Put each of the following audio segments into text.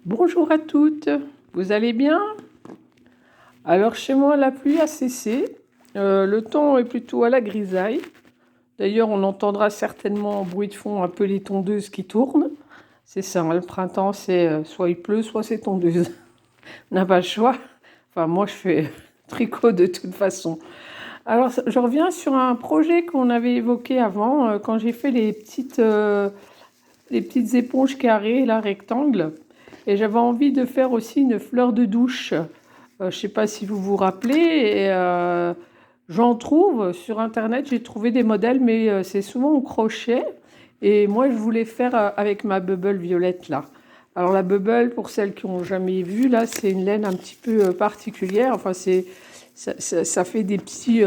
Bonjour à toutes, vous allez bien? Alors chez moi la pluie a cessé, le temps est plutôt à la grisaille. D'ailleurs on entendra certainement en bruit de fond un peu les tondeuses qui tournent. C'est ça, hein, le printemps c'est soit il pleut soit c'est tondeuse. On n'a pas le choix. Enfin moi je fais tricot de toute façon. Alors je reviens sur un projet qu'on avait évoqué avant quand j'ai fait les petites éponges carrées, là, rectangles. Et j'avais envie de faire aussi une fleur de douche. Je ne sais pas si vous vous rappelez. J'en trouve sur Internet, j'ai trouvé des modèles, mais c'est souvent au crochet. Et moi, je voulais faire avec ma bubble violette, là. Alors la bubble, pour celles qui n'ont jamais vu, là, c'est une laine un petit peu particulière. Enfin, ça fait des petits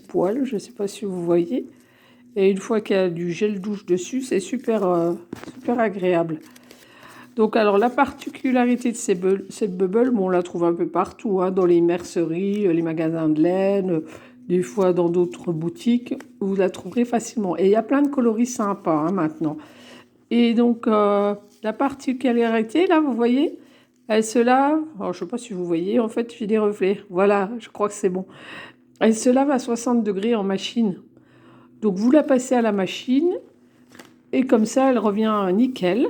poils, je ne sais pas si vous voyez. Et une fois qu'il y a du gel douche dessus, c'est super agréable. Donc, alors, la particularité de cette bubble, bon, on la trouve un peu partout, hein, dans les merceries, les magasins de laine, des fois dans d'autres boutiques, vous la trouverez facilement. Et il y a plein de coloris sympas, hein, maintenant. Et donc, la particularité, là, vous voyez, elle se lave. Alors, je ne sais pas si vous voyez, en fait, j'ai des reflets. Voilà, je crois que c'est bon. Elle se lave à 60 degrés en machine. Donc, vous la passez à la machine et comme ça, elle revient nickel.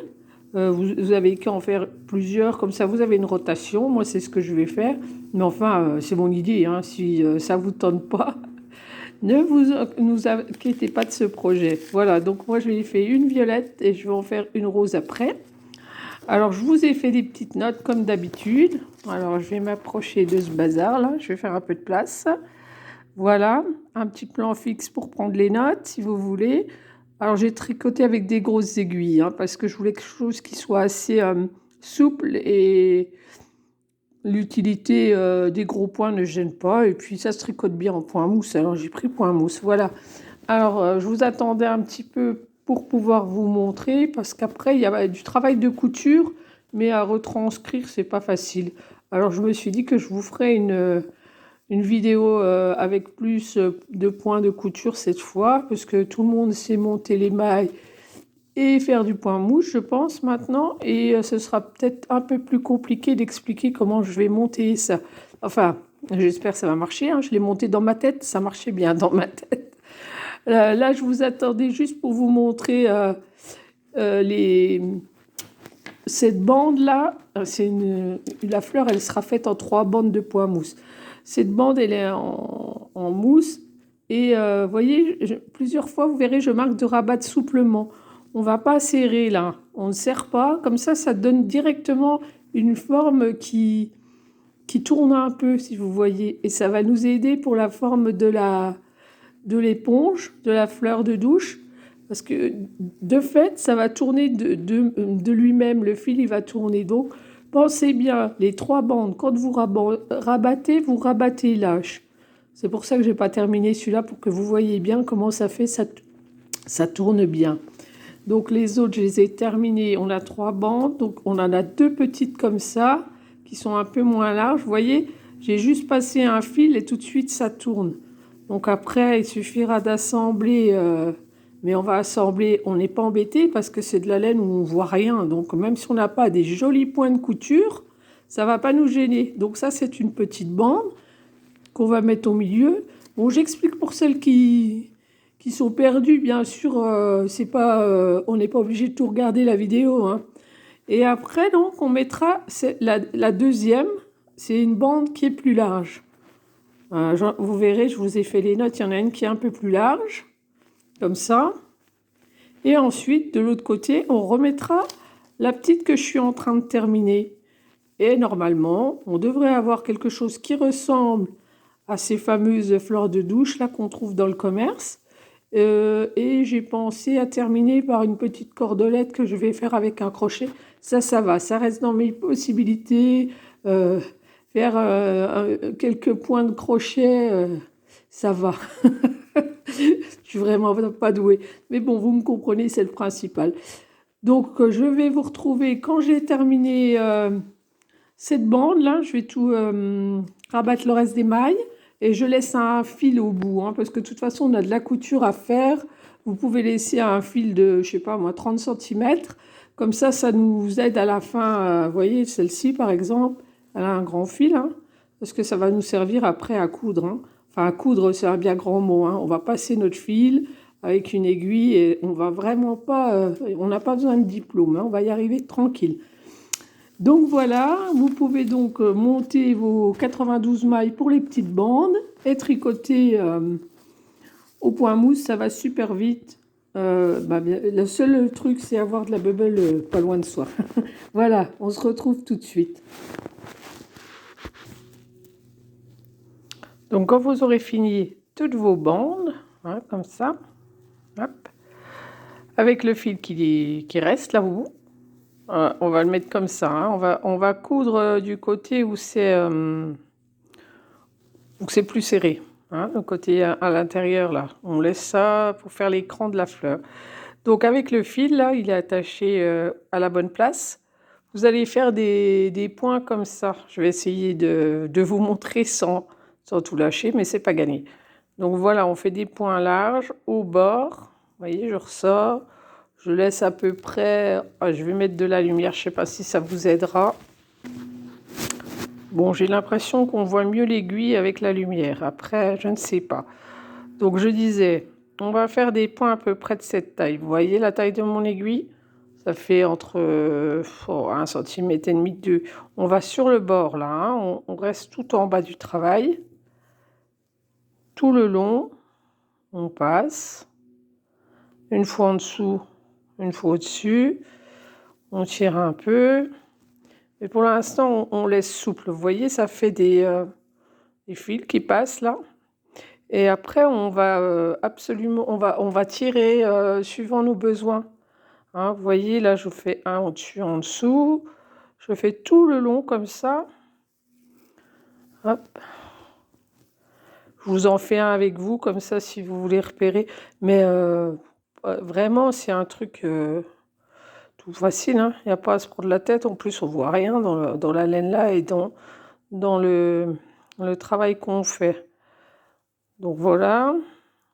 Vous avez qu'à en faire plusieurs, comme ça vous avez une rotation. Moi, c'est ce que je vais faire. Mais enfin, c'est mon idée, hein. Si ça ne vous tente pas, ne vous inquiétez pas de ce projet. Voilà, donc moi, je vais faire une violette et je vais en faire une rose après. Alors, je vous ai fait des petites notes comme d'habitude. Alors, je vais m'approcher de ce bazar-là. Je vais faire un peu de place. Voilà, un petit plan fixe pour prendre les notes, si vous voulez. Alors, j'ai tricoté avec des grosses aiguilles, hein, parce que je voulais quelque chose qui soit assez souple et l'utilité des gros points ne gêne pas. Et puis, ça se tricote bien en point mousse. Alors, j'ai pris point mousse, voilà. Alors, je vous attendais un petit peu pour pouvoir vous montrer, parce qu'après, il y a du travail de couture, mais à retranscrire, c'est pas facile. Alors, je me suis dit que je vous ferai une vidéo avec plus de points de couture cette fois, parce que tout le monde sait monter les mailles et faire du point mouche, je pense, maintenant. Et ce sera peut-être un peu plus compliqué d'expliquer comment je vais monter ça. Enfin, j'espère que ça va marcher, hein. Je l'ai monté dans ma tête, ça marchait bien dans ma tête. Là, je vous attendais juste pour vous montrer les... cette bande-là. La fleur, elle sera faite en 3 bandes de point mousse. Cette bande, elle est en mousse. Et vous voyez, plusieurs fois, vous verrez, je marque de rabattre souplement. On ne va pas serrer là. On ne serre pas. Comme ça donne directement une forme qui tourne un peu, si vous voyez. Et ça va nous aider pour la forme de l'éponge, de la fleur de douche. Parce que de fait, ça va tourner de lui-même. Le fil, il va tourner. Donc, pensez bien, les 3 bandes, quand vous rabattez lâche. C'est pour ça que je n'ai pas terminé celui-là, pour que vous voyez bien comment ça fait, ça tourne bien. Donc les autres, je les ai terminés. On a 3 bandes, donc on en a 2 petites comme ça, qui sont un peu moins larges. Vous voyez, j'ai juste passé un fil et tout de suite ça tourne. Donc après, il suffira d'assembler, mais on va assembler, on n'est pas embêté parce que c'est de la laine où on ne voit rien. Donc même si on n'a pas des jolis points de couture, ça ne va pas nous gêner. Donc ça, c'est une petite bande qu'on va mettre au milieu. Bon, j'explique pour celles qui sont perdues, bien sûr, c'est pas, on n'est pas obligé de tout regarder la vidéo, hein. Et après, donc, on mettra la deuxième, c'est une bande qui est plus large. Vous verrez, je vous ai fait les notes, il y en a une qui est un peu plus large, comme ça. Et ensuite, de l'autre côté, on remettra la petite que je suis en train de terminer. Et normalement, on devrait avoir quelque chose qui ressemble à ces fameuses fleurs de douche là qu'on trouve dans le commerce. Et j'ai pensé à terminer par une petite cordelette que je vais faire avec un crochet. Ça va, ça reste dans mes possibilités. Faire quelques points de crochet, ça va. Je suis vraiment pas douée. Mais bon, vous me comprenez, c'est le principal. Donc, je vais vous retrouver quand j'ai terminé cette bande-là. Je vais tout rabattre le reste des mailles. Et je laisse un fil au bout, hein, parce que de toute façon, on a de la couture à faire. Vous pouvez laisser un fil de, je sais pas moi, 30 cm. Comme ça nous aide à la fin. Vous voyez, celle-ci, par exemple, elle a un grand fil, hein, parce que ça va nous servir après à coudre. Hein. Enfin, à coudre, c'est un bien grand mot. Hein. On va passer notre fil avec une aiguille et on va vraiment pas... on n'a pas besoin de diplôme, hein, on va y arriver tranquille. Donc voilà, vous pouvez donc monter vos 92 mailles pour les petites bandes et tricoter au point mousse, ça va super vite. Le seul truc, c'est avoir de la bubble pas loin de soi. Voilà, on se retrouve tout de suite. Donc quand vous aurez fini toutes vos bandes, hein, comme ça, hop, avec le fil qui reste là au bout, on va le mettre comme ça. Hein, on va coudre du côté où c'est plus serré. Hein, le côté à l'intérieur là, on laisse ça pour faire l'écran de la fleur. Donc avec le fil là, il est attaché à la bonne place. Vous allez faire des points comme ça. Je vais essayer de vous montrer sans tout lâcher, mais c'est pas gagné. Donc voilà, on fait des points larges au bord. Vous voyez, je ressors. Je laisse à peu près... je vais mettre de la lumière, je ne sais pas si ça vous aidera. Bon, j'ai l'impression qu'on voit mieux l'aiguille avec la lumière. Après, je ne sais pas. Donc je disais, on va faire des points à peu près de cette taille. Vous voyez la taille de mon aiguille? Ça fait entre 1 cm et demi, 2. On va sur le bord là, hein. On reste tout en bas du travail. Tout le long, on passe. Une fois en dessous, une fois au-dessus. On tire un peu. Mais pour l'instant, on laisse souple. Vous voyez, ça fait des fils qui passent là. Et après, on va absolument, on va tirer suivant nos besoins. Hein, vous voyez, là, je fais un au-dessus, en dessous. Je fais tout le long comme ça. Hop. Je vous en fais un avec vous, comme ça, si vous voulez repérer. Mais vraiment, c'est un truc tout facile. Hein. Il n'y a pas à se prendre la tête. En plus, on ne voit rien dans la laine là et dans le travail qu'on fait. Donc voilà,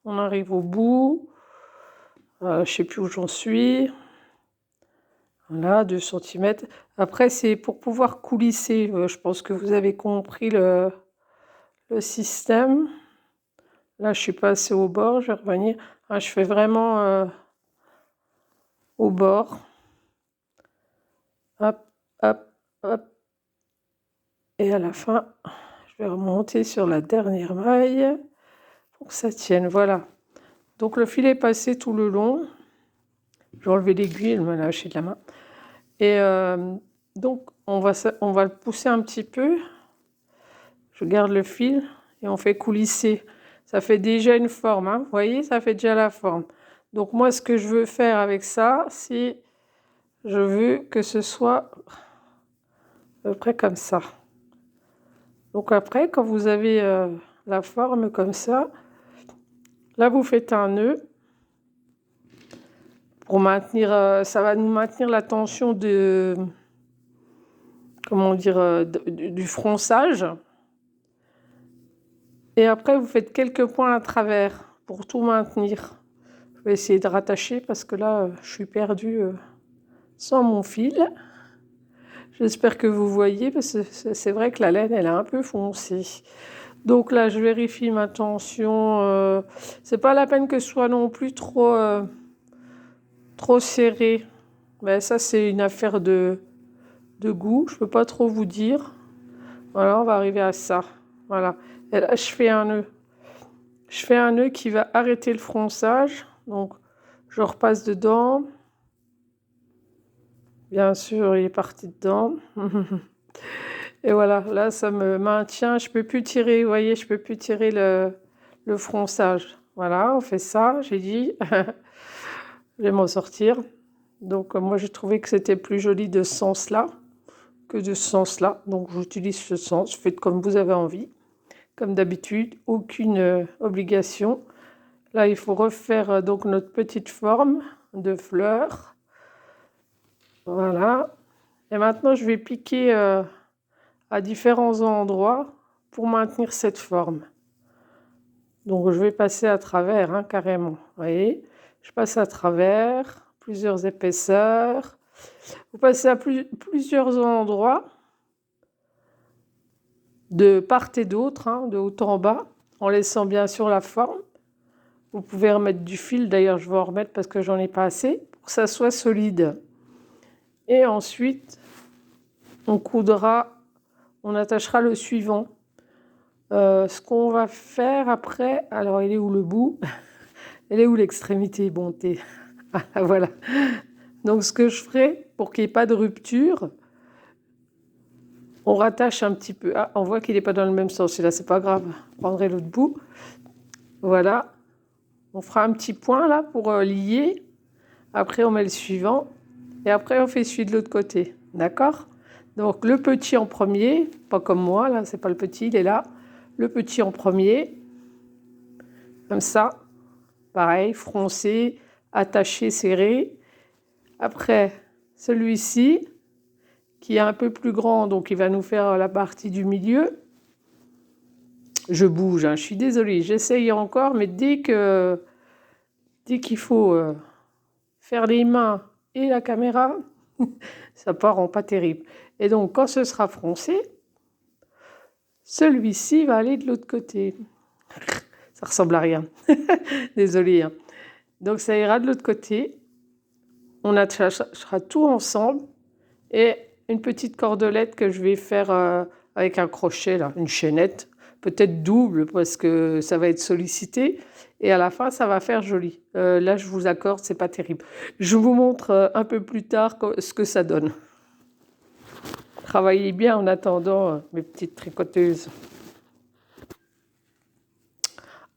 on arrive au bout. Je ne sais plus où j'en suis. Voilà, 2 cm. Après, c'est pour pouvoir coulisser. Je pense que vous avez compris le système. Là, je suis passée au bord. Je vais revenir. Je fais vraiment au bord. Hop, hop, hop. Et à la fin, je vais remonter sur la dernière maille pour que ça tienne. Voilà. Donc, le fil est passé tout le long. J'ai enlevé l'aiguille, elle m'a lâché de la main. Et donc, on va le pousser un petit peu. Je garde le fil et on fait coulisser. Ça fait déjà une forme, hein. Vous voyez, ça fait déjà la forme. Donc moi, ce que je veux faire avec ça, c'est... Je veux que ce soit à peu près comme ça. Donc après, quand vous avez la forme comme ça, là, vous faites un nœud. Pour maintenir... ça va nous maintenir la tension de... Comment dire, du fronçage. Et après, vous faites quelques points à travers pour tout maintenir. Je vais essayer de rattacher parce que là, je suis perdue sans mon fil. J'espère que vous voyez parce que c'est vrai que la laine, elle est un peu foncée. Donc là, je vérifie ma tension. C'est pas la peine que ce soit non plus trop serré. Mais ça, c'est une affaire de goût. Je peux pas trop vous dire. Voilà, on va arriver à ça. Voilà. Et là, je fais un nœud. Je fais un nœud qui va arrêter le fronçage. Donc, je repasse dedans. Bien sûr, il est parti dedans. Et voilà, là, ça me maintient. Je ne peux plus tirer, vous voyez, je ne peux plus tirer le fronçage. Voilà, on fait ça, j'ai dit. Je vais m'en sortir. Donc, moi, j'ai trouvé que c'était plus joli de ce sens-là que de ce sens-là. Donc, j'utilise ce sens. Faites comme vous avez envie. Comme d'habitude, aucune obligation. Là, il faut refaire donc notre petite forme de fleur. Voilà. Et maintenant, je vais piquer à différents endroits pour maintenir cette forme. Donc, je vais passer à travers, hein, carrément. Vous voyez, je passe à travers plusieurs épaisseurs. Vous passez à plusieurs endroits, de part et d'autre, hein, de haut en bas, en laissant bien sûr la forme. Vous pouvez remettre du fil, d'ailleurs je vais en remettre parce que j'en ai pas assez, pour que ça soit solide. Et ensuite, on coudra, on attachera le suivant. Ce qu'on va faire après, alors il est où le bout? Elle est où l'extrémité? Bon, ah, voilà. Donc ce que je ferai, pour qu'il n'y ait pas de rupture, on rattache un petit peu. Ah, on voit qu'il n'est pas dans le même sens, et là c'est pas grave. Je prendrai l'autre bout. Voilà. On fera un petit point là pour lier. Après on met le suivant. Et après on fait celui de l'autre côté. D'accord? Donc le petit en premier, pas comme moi, là, c'est pas le petit, il est là. Le petit en premier, comme ça. Pareil, froncé, attaché, serré. Après, celui-ci, qui est un peu plus grand, donc il va nous faire la partie du milieu. Je bouge, hein, je suis désolée, j'essaye encore, mais dès qu'il faut faire les mains et la caméra, ça part en pas terrible. Et donc, quand ce sera froncé, celui-ci va aller de l'autre côté. Ça ressemble à rien. Désolée. Hein. Donc, ça ira de l'autre côté. On attachera tout ensemble. Et une petite cordelette que je vais faire avec un crochet, là, une chaînette. Peut-être double parce que ça va être sollicité. Et à la fin, ça va faire joli. Là, je vous accorde, c'est pas terrible. Je vous montre un peu plus tard ce que ça donne. Travaillez bien en attendant, mes petites tricoteuses.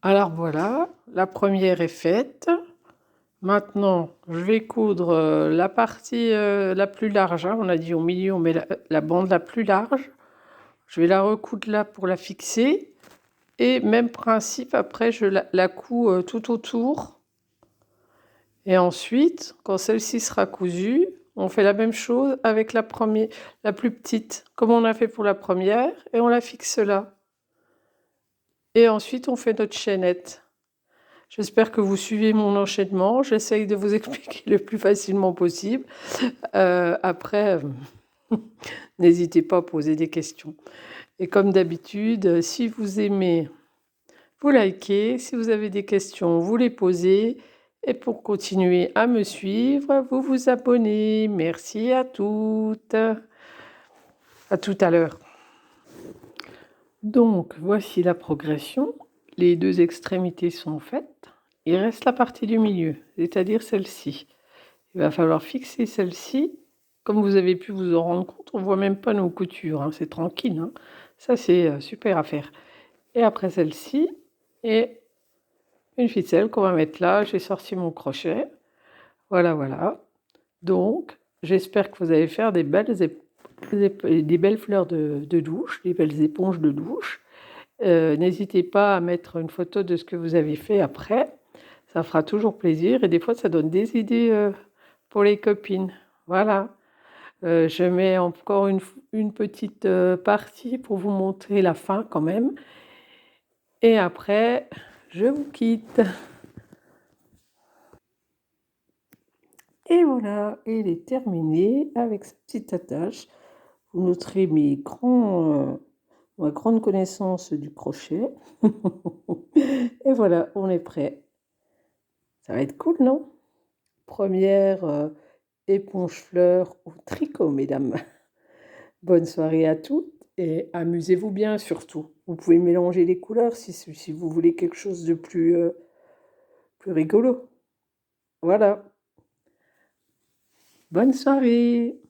Alors voilà, la première est faite. Maintenant, je vais coudre la partie la plus large. Hein. On a dit au milieu, on met la bande la plus large. Je vais la recoudre là pour la fixer. Et même principe, après, je la couds tout autour. Et ensuite, quand celle-ci sera cousue, on fait la même chose avec la plus petite, comme on a fait pour la première, et on la fixe là. Et ensuite, on fait notre chaînette. J'espère que vous suivez mon enchaînement. J'essaye de vous expliquer le plus facilement possible. Après, n'hésitez pas à poser des questions. Et comme d'habitude, si vous aimez, vous likez. Si vous avez des questions, vous les posez. Et pour continuer à me suivre, vous vous abonnez. Merci à toutes. À tout à l'heure. Donc, voici la progression. Les deux extrémités sont faites. Il reste la partie du milieu, c'est-à-dire celle-ci. Il va falloir fixer celle-ci. Comme vous avez pu vous en rendre compte, on ne voit même pas nos coutures. Hein. C'est tranquille. Hein. Ça, c'est super à faire. Et après celle-ci, et une ficelle qu'on va mettre là. J'ai sorti mon crochet. Voilà, voilà. Donc, j'espère que vous allez faire des belles fleurs de douche, des belles éponges de douche. N'hésitez pas à mettre une photo de ce que vous avez fait après. Ça fera toujours plaisir et des fois, ça donne des idées pour les copines. Voilà. Je mets encore une petite partie pour vous montrer la fin quand même. Et après, je vous quitte. Et voilà, il est terminé avec sa petite attache. Vous noterez ma grande connaissance du crochet. Et voilà, on est prêt. Ça va être cool, non? Première éponge fleur au tricot, mesdames. Bonne soirée à toutes et amusez-vous bien surtout. Vous pouvez mélanger les couleurs si vous voulez quelque chose de plus rigolo. Voilà. Bonne soirée.